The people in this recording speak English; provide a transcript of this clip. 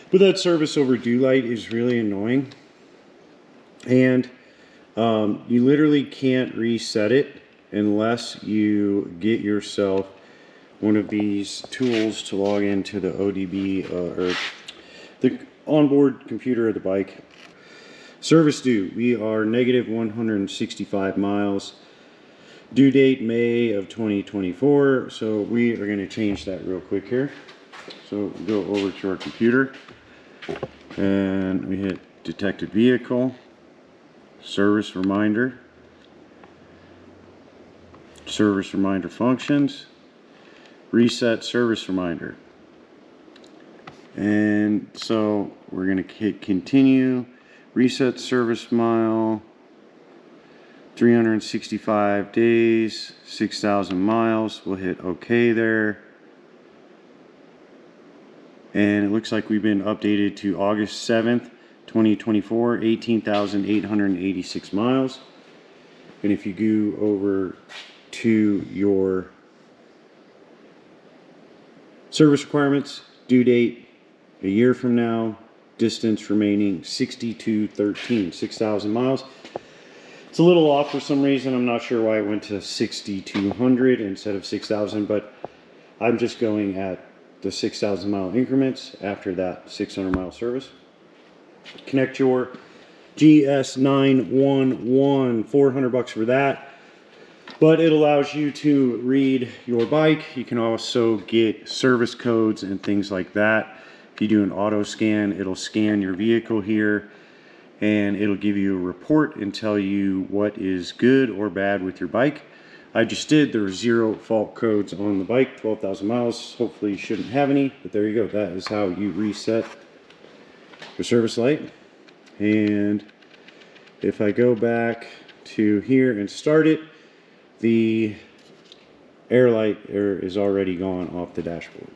But that service overdue light is really annoying. And you literally can't reset it unless you get yourself one of these tools to log into the ODB or the onboard computer of the bike. Service due, we are negative 165 miles. Due date May of 2024. So we are going to change that real quick here. So we'll go over to our computer and we hit detected vehicle, service reminder functions, reset service reminder. And so we're going to hit continue, reset service mile, 365 days, 6,000 miles. We'll hit OK there. And it looks like we've been updated to August 7th, 2024, 18,886 miles. And if you go over to your service requirements, due date a year from now, distance remaining 6213, 6,000 miles. It's a little off for some reason. I'm not sure why it went to 6,200 instead of 6,000, but I'm just going at the 6,000 mile increments after that 600 mile service. Connect your GS 911, 400 bucks for that. But it allows you to read your bike. You can also get service codes and things like that. If you do an auto scan, it'll scan your vehicle here and it'll give you a report and tell you what is good or bad with your bike. I just did. There were 0 fault codes on the bike, 12,000 miles. Hopefully you shouldn't have any, but there you go. That is how you reset your service light. And if I go back to here and start it, the air light is already gone off the dashboard.